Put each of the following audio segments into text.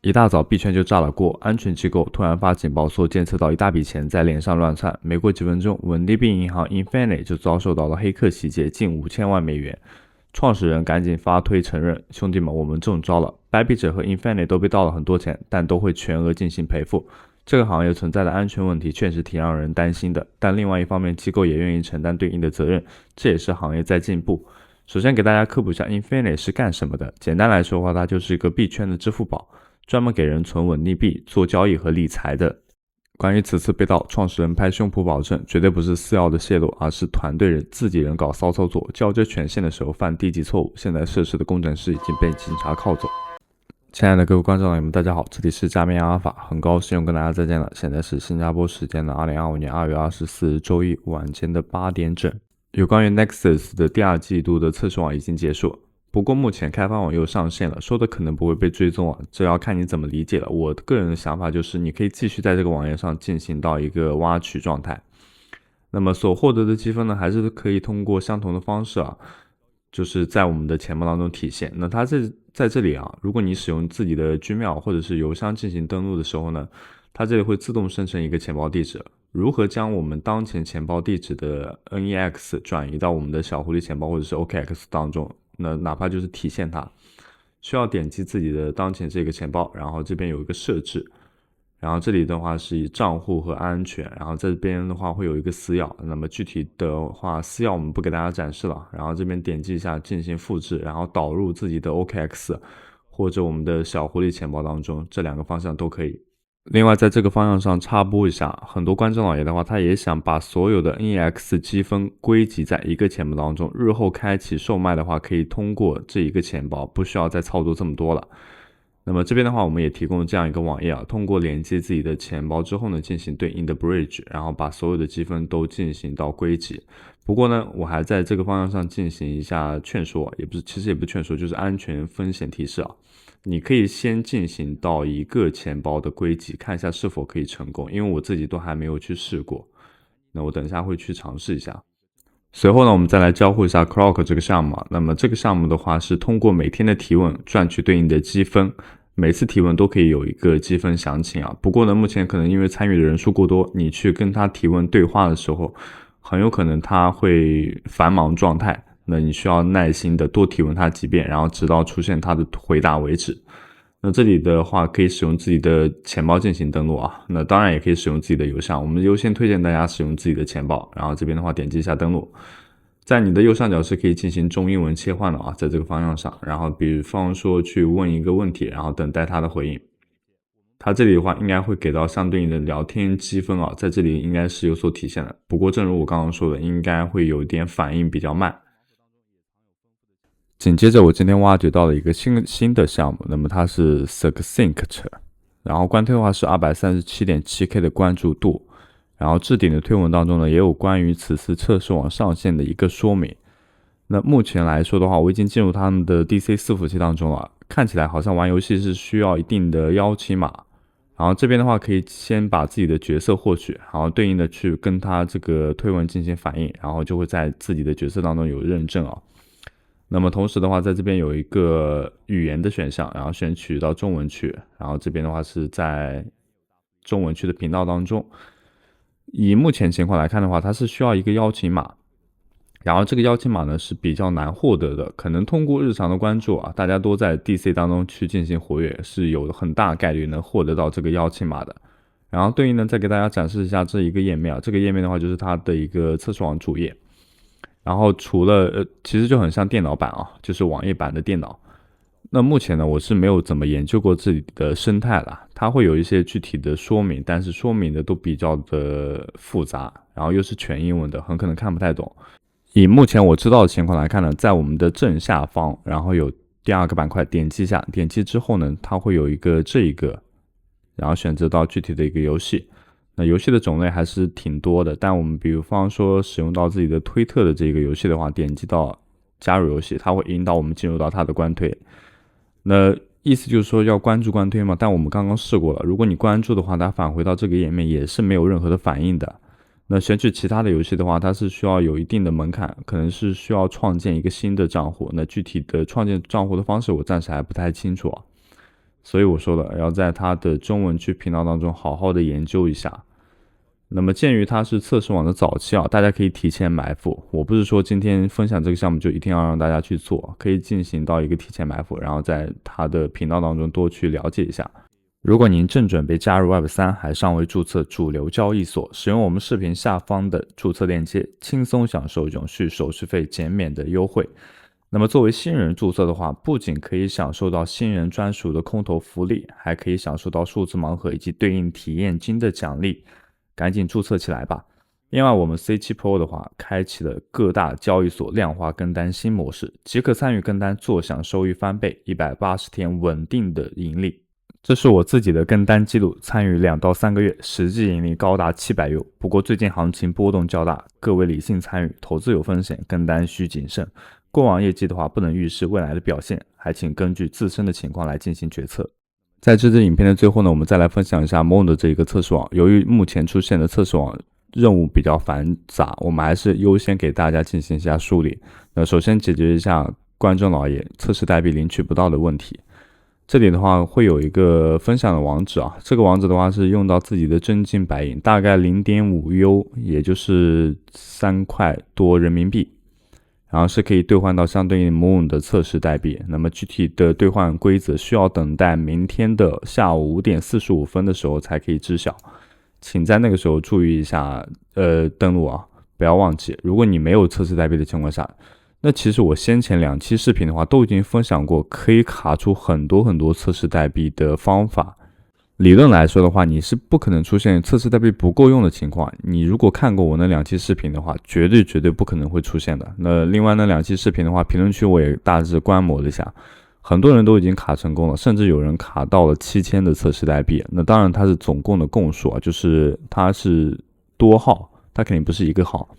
一大早币圈就炸了锅，安全机构突然发警报说监测到一大笔钱在链上乱窜，没过几分钟，稳定币银行 Infinity 就遭受到了黑客袭击，近5000万美元。创始人赶紧发推承认，兄弟们，我们中招了。Bybit 和 Infinity 都被盗了很多钱，但都会全额进行赔付。这个行业存在的安全问题确实挺让人担心的，但另外一方面，机构也愿意承担对应的责任，这也是行业在进步。首先给大家科普一下 Infinity 是干什么的，简单来说的话，它就是一个币圈的支付宝。专门给人存稳定币、做交易和理财的。关于此次被盗，创始人拍胸脯保证，绝对不是私钥的泄露，而是团队人自己人搞骚操作，交接权限的时候犯低级错误。现在涉事的工程师已经被警察铐走。亲爱的各位观众朋友们，大家好，这里是加密阿尔法，很高兴又跟大家再见了。现在是新加坡时间的2025年2月24日周一晚间的8点整。有关于 Nexus 的第二季度的测试网已经结束。不过目前开发网又上线了，说的可能不会被追踪啊，这要看你怎么理解了。我个人的想法就是，你可以继续在这个网页上进行到一个挖取状态。那么所获得的积分呢，还是可以通过相同的方式啊，就是在我们的钱包当中体现。那它在这里啊，如果你使用自己的 Gmail 或者是邮箱进行登录的时候呢，它这里会自动生成一个钱包地址。如何将我们当前钱包地址的 NEX 转移到我们的小狐狸钱包或者是 OKX 当中？那哪怕就是体现它，需要点击自己的当前这个钱包，然后这边有一个设置，然后这里的话是以账户和安全，然后这边的话会有一个私钥，那么具体的话私钥我们不给大家展示了，然后这边点击一下进行复制，然后导入自己的 OKX 或者我们的小狐狸钱包当中，这两个方向都可以。另外在这个方向上插播一下，很多观众老爷的话，他也想把所有的 NEX 积分归集在一个钱包当中，日后开启售卖的话，可以通过这一个钱包，不需要再操作这么多了。那么这边的话，我们也提供了这样一个网页啊，通过连接自己的钱包之后呢，进行对应的 bridge， 然后把所有的积分都进行到归集。不过呢，我还在这个方向上进行一下劝说，其实也不是劝说，就是安全风险提示啊。你可以先进行到一个钱包的归集，看一下是否可以成功，因为我自己都还没有去试过。那我等一下会去尝试一下。随后呢，我们再来交互一下 Clock 这个项目。那么这个项目的话是通过每天的提问赚取对应的积分，每次提问都可以有一个积分详情啊。不过呢，目前可能因为参与的人数过多，你去跟他提问对话的时候，很有可能他会繁忙状态。那你需要耐心的多提问他几遍，然后直到出现他的回答为止。那这里的话可以使用自己的钱包进行登录啊，那当然也可以使用自己的邮箱，我们优先推荐大家使用自己的钱包，然后这边的话点击一下登录，在你的右上角是可以进行中英文切换的啊，在这个方向上，然后比方说去问一个问题，然后等待他的回应。它这里的话应该会给到相对应的聊天积分啊，在这里应该是有所体现的，不过正如我刚刚说的，应该会有一点反应比较慢。紧接着我今天挖掘到了一个新的项目，那么它是 Succinct， 然后官推的话是 237.7K 的关注度，然后置顶的推文当中呢也有关于此次测试网上线的一个说明。那目前来说的话，我已经进入他们的 DC 伺服器当中了，看起来好像玩游戏是需要一定的邀请码，然后这边的话可以先把自己的角色获取，然后对应的去跟他这个推文进行反应，然后就会在自己的角色当中有认证啊。那么同时的话，在这边有一个语言的选项，然后选取到中文区，然后这边的话是在中文区的频道当中。以目前情况来看的话，它是需要一个邀请码，然后这个邀请码呢是比较难获得的，可能通过日常的关注啊，大家都在 DC 当中去进行活跃，是有很大概率能获得到这个邀请码的。然后对应呢，再给大家展示一下这一个页面啊，这个页面的话就是它的一个测试网主页。然后除了其实就很像电脑版啊，就是网页版的电脑。那目前呢，我是没有怎么研究过自己的生态了，它会有一些具体的说明，但是说明的都比较的复杂，然后又是全英文的，很可能看不太懂。以目前我知道的情况来看呢，在我们的正下方，然后有第二个板块，点击一下，点击之后呢，它会有一个这一个，然后选择到具体的一个游戏。那游戏的种类还是挺多的，但我们比方说使用到自己的推特的这个游戏的话，点击到加入游戏，它会引导我们进入到它的官推。那意思就是说要关注官推嘛，但我们刚刚试过了，如果你关注的话，它返回到这个页面也是没有任何的反应的。那选取其他的游戏的话，它是需要有一定的门槛，可能是需要创建一个新的账户。那具体的创建账户的方式我暂时还不太清楚啊。所以我说了，要在它的中文区频道当中好好的研究一下。那么鉴于它是测试网的早期啊，大家可以提前埋伏。我不是说今天分享这个项目就一定要让大家去做，可以进行到一个提前埋伏，然后在它的频道当中多去了解一下。如果您正准备加入 Web3，还尚未注册主流交易所，使用我们视频下方的注册链接，轻松享受永续手续费减免的优惠。那么作为新人注册的话，不仅可以享受到新人专属的空投福利，还可以享受到数字盲盒以及对应体验金的奖励，赶紧注册起来吧。另外，我们 C7 Pro 的话，开启了各大交易所量化跟单新模式，即可参与跟单，坐享收益翻倍，180天稳定的盈利。这是我自己的跟单记录，参与2到3个月，实际盈利高达700U。不过最近行情波动较大，各位理性参与，投资有风险，跟单需谨慎。过往业绩的话，不能预示未来的表现，还请根据自身的情况来进行决策。在这支影片的最后呢，我们再来分享一下 Moon 的这个测试网。由于目前出现的测试网任务比较繁杂，我们还是优先给大家进行一下梳理。那首先解决一下观众老爷测试代币领取不到的问题。这里的话会有一个分享的网址啊，这个网址的话是用到自己的真金白银，大概 0.5U， 也就是3块多人民币，然后是可以兑换到相对应 Moon 的测试代币。那么具体的兑换规则需要等待明天的下午5点45分的时候才可以知晓，请在那个时候注意一下登录啊，不要忘记。如果你没有测试代币的情况下，那其实我先前2期视频的话都已经分享过，可以卡出很多测试代币的方法。理论来说的话，你是不可能出现测试代币不够用的情况。你如果看过我那2期视频的话，绝对不可能会出现的。那另外那2期视频的话，评论区我也大致观摩了一下，很多人都已经卡成功了，甚至有人卡到了7000的测试代币。那当然它是总共的共数啊，就是它是多号，它肯定不是一个号。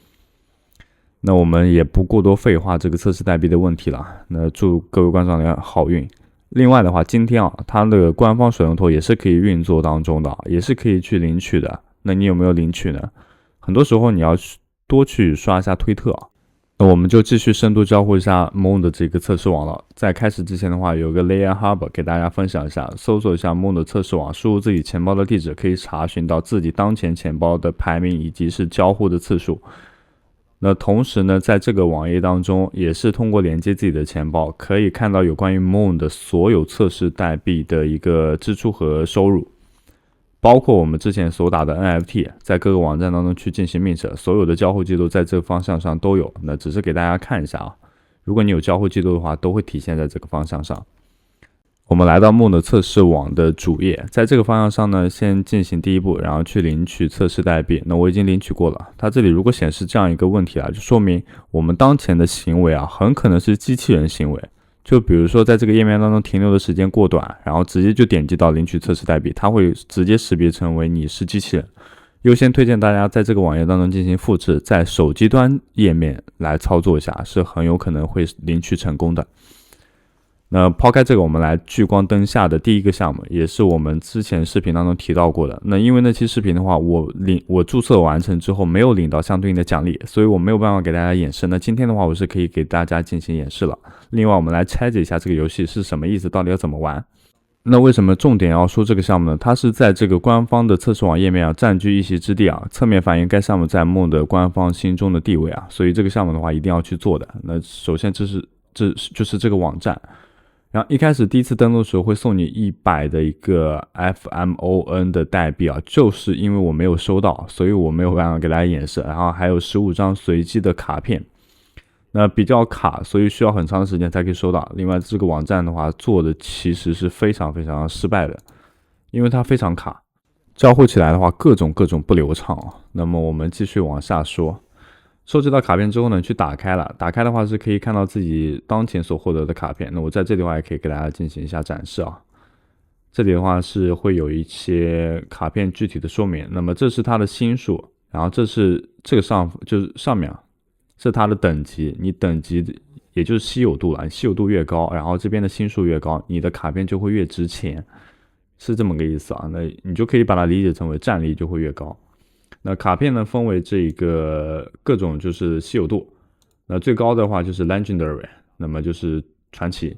那我们也不过多废话这个测试代币的问题了。那祝各位观众朋友好运。另外的话，今天啊，它的官方水龙头也是可以运作当中的，也是可以去领取的。那你有没有领取呢？很多时候你要多去刷一下推特啊。那我们就继续深度交互一下 Moon 的这个测试网了。在开始之前的话，有个 Layer Hub 给大家分享一下，搜索一下 Moon 的测试网，输入自己钱包的地址，可以查询到自己当前钱包的排名以及是交互的次数。那同时呢，在这个网页当中，也是通过连接自己的钱包，可以看到有关于 Moon 的所有测试代币的一个支出和收入，包括我们之前所打的 NFT， 在各个网站当中去进行 mint， 所有的交互记录在这个方向上都有。那只是给大家看一下啊，如果你有交互记录的话，都会体现在这个方向上。我们来到 Moon 的测试网的主页，在这个方向上呢，先进行第一步，然后去领取测试代币。那我已经领取过了，它这里如果显示这样一个问题啊，就说明我们当前的行为啊，很可能是机器人行为。就比如说在这个页面当中停留的时间过短，然后直接就点击到领取测试代币，它会直接识别成为你是机器人。优先推荐大家在这个网页当中进行复制，在手机端页面来操作一下，是很有可能会领取成功的。那抛开这个，我们来聚光灯下的第一个项目，也是我们之前视频当中提到过的。那因为那期视频的话，我注册完成之后没有领到相对应的奖励，所以我没有办法给大家演示。那今天的话，我是可以给大家进行演示了。另外，我们来拆解一下这个游戏是什么意思，到底要怎么玩。那为什么重点要说这个项目呢？它是在这个官方的测试网页面占据一席之地啊，侧面反映该项目在 Moon 的官方心中的地位啊，所以这个项目的话一定要去做的。那首先就是这个网站。然后一开始第一次登录的时候会送你100的一个 FMON 的代币啊，就是因为我没有收到，所以我没有办法给大家演示。然后还有15张随机的卡片，那比较卡，所以需要很长的时间才可以收到。另外这个网站的话做的其实是非常失败的，因为它非常卡，交互起来的话各种不流畅啊。那么我们继续往下说。收集到卡片之后呢，去打开了。打开的话是可以看到自己当前所获得的卡片。那我在这里的话也可以给大家进行一下展示啊。这里的话是会有一些卡片具体的说明。那么这是它的星数，然后就是上面是它的等级，你等级也就是稀有度了。你稀有度越高，然后这边的星数越高，你的卡片就会越值钱，是这么个意思啊。那你就可以把它理解成为战力就会越高。那卡片呢分为这个各种就是稀有度，那最高的话就是 Legendary， 那么就是传奇，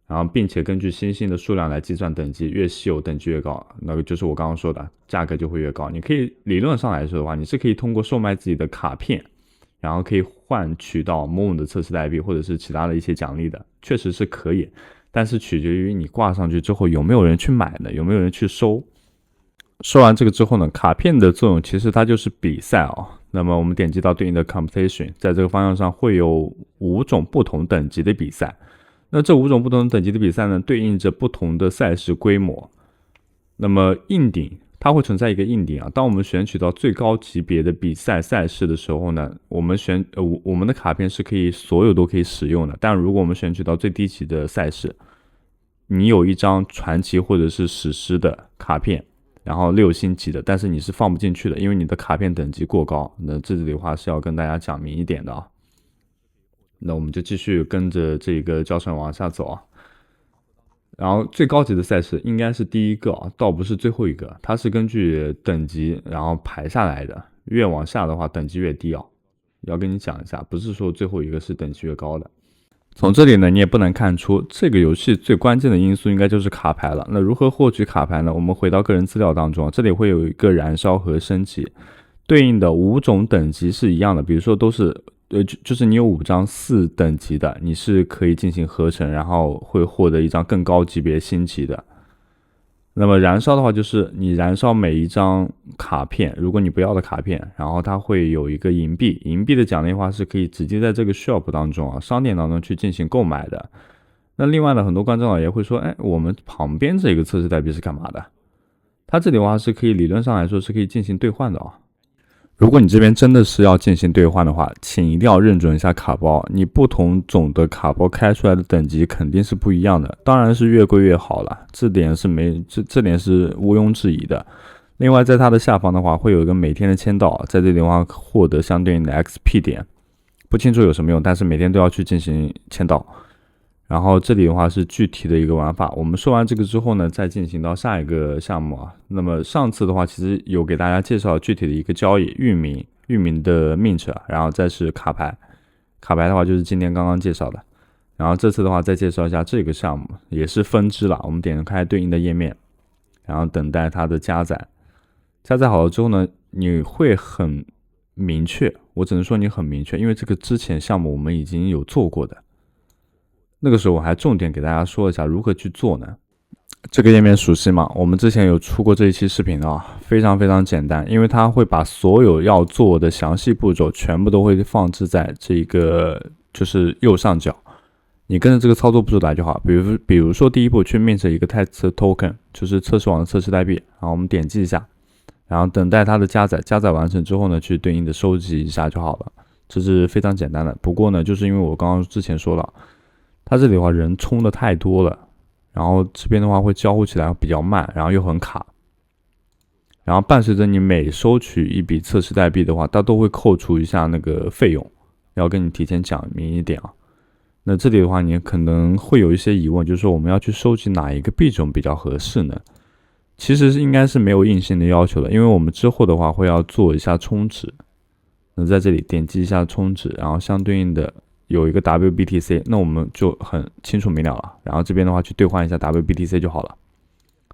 然后并且根据星星的数量来计算等级，越稀有等级越高，那个就是我刚刚说的，价格就会越高。你可以理论上来说的话，你是可以通过售卖自己的卡片，然后可以换取到 Moon 的测试代币或者是其他的一些奖励的，确实是可以，但是取决于你挂上去之后有没有人去买的，有没有人去收。说完这个之后呢，卡片的作用其实它就是比赛啊。那么我们点击到对应的 competition， 在这个方向上会有5种不同等级的比赛。那这5种不同等级的比赛呢，对应着不同的赛事规模。那么硬顶它会存在一个硬顶啊，当我们选取到最高级别的比赛赛事的时候呢，我们的卡片是可以所有都可以使用的。但如果我们选取到最低级的赛事，你有一张传奇或者是史诗的卡片，然后6星级的，但是你是放不进去的，因为你的卡片等级过高。那这里的话是要跟大家讲明一点的啊。那我们就继续跟着这个教程往下走啊。然后最高级的赛事应该是第一个啊，倒不是最后一个，它是根据等级然后排下来的，越往下的话等级越低啊。要跟你讲一下，不是说最后一个是等级越高的。从这里呢，你也不能看出这个游戏最关键的因素应该就是卡牌了。那如何获取卡牌呢？我们回到个人资料当中，这里会有一个燃烧和升级，对应的5种等级是一样的。比如说都是就是你有5张4等级的，你是可以进行合成，然后会获得一张更高级别星级的。那么燃烧的话，就是你燃烧每一张卡片，如果你不要的卡片，然后它会有一个银币，银币的奖励的话是可以直接在这个 shop 当中啊，商店当中去进行购买的。那另外呢，很多观众老爷会说，我们旁边这个测试代币是干嘛的？它这里的话是可以理论上来说是可以进行兑换的啊。如果你这边真的是要进行兑换的话，请一定要认准一下卡包，你不同种的卡包开出来的等级肯定是不一样的，当然是越贵越好了，这点是这点是毋庸置疑的。另外在它的下方的话会有一个每天的签到，在这里的话获得相对应的 XP 点，不清楚有什么用，但是每天都要去进行签到。然后这里的话是具体的一个玩法，我们说完这个之后呢，再进行到下一个项目啊。那么上次的话其实有给大家介绍具体的一个交易，域名的 mint， 然后再是卡牌的话就是今天刚刚介绍的。然后这次的话再介绍一下这个项目，也是分支了，我们点开对应的页面，然后等待它的加载好了之后呢，你会很明确，我只能说你很明确，因为这个之前项目我们已经有做过的，那个时候我还重点给大家说一下如何去做呢。这个页面熟悉吗？我们之前有出过这一期视频啊，非常非常简单，因为它会把所有要做的详细步骤全部都会放置在这个就是右上角，你跟着这个操作步骤来就好。比如说第一步去 mint 一个 test token， 就是测试网的测试代币，然后我们点击一下，然后等待它的加载完成之后呢，去对应的收集一下就好了，这是非常简单的。不过呢，就是因为我刚刚之前说了，它这里的话人充的太多了，然后这边的话会交互起来比较慢，然后又很卡，然后伴随着你每收取一笔测试代币的话，它都会扣除一下那个费用，要跟你提前讲明一点啊。那这里的话你可能会有一些疑问，就是说我们要去收集哪一个币种比较合适呢？其实应该是没有硬性的要求的，因为我们之后的话会要做一下充值。那在这里点击一下充值，然后相对应的有一个 WBTC， 那我们就很清楚明了了。然后这边的话去兑换一下 WBTC 就好了。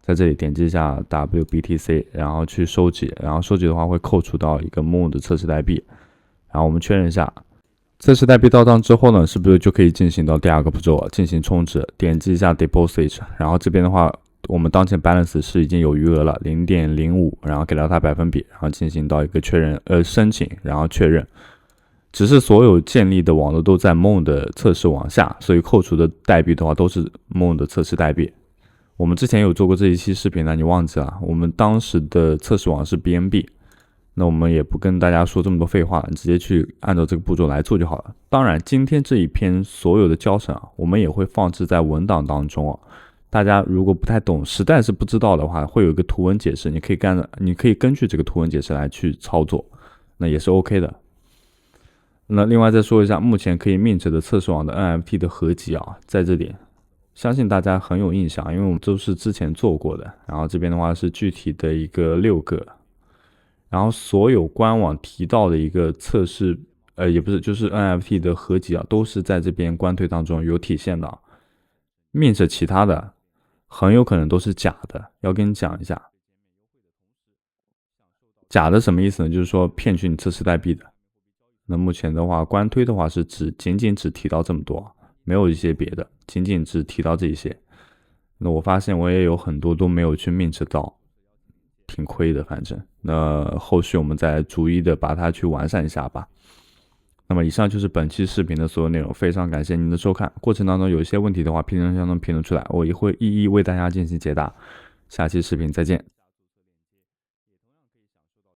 在这里点击一下 WBTC， 然后去收集，然后收集的话会扣除到一个 Moon 的测试代币。然后我们确认一下，测试代币到账之后呢，是不是就可以进行到第2个步骤了，进行充值？点击一下 Deposit， 然后这边的话，我们当前 balance 是已经有余额了 0.05， 然后给到它百分比，然后进行到一个确认申请，然后确认。只是所有建立的网络都在 Moon 的测试网下，所以扣除的代币的话都是 Moon 的测试代币。我们之前有做过这一期视频呢，你忘记了？我们当时的测试网是 BNB， 那我们也不跟大家说这么多废话了，你直接去按照这个步骤来做就好了。当然，今天这一篇所有的教程啊，我们也会放置在文档当中啊。大家如果不太懂，实在是不知道的话，会有一个图文解释，你可以根据这个图文解释来去操作，那也是 OK 的。那另外再说一下，目前可以 mint 的测试网的 NFT 的合集啊，在这里，相信大家很有印象，因为我们都是之前做过的。然后这边的话是具体的一个6个，然后所有官网提到的一个测试，也不是，就是 NFT 的合集啊，都是在这边官推当中有体现的。mint 其他的很有可能都是假的，要跟你讲一下。假的什么意思呢？就是说骗取你测试代币的。那目前的话，官推的话是仅仅只提到这么多，没有一些别的，仅仅只提到这一些。那我发现我也有很多都没有去mint到，挺亏的，反正。那后续我们再逐一的把它去完善一下吧。那么以上就是本期视频的所有内容，非常感谢您的收看。过程当中有一些问题的话，评论箱中评论出来，我也会一一为大家进行解答。下期视频再见。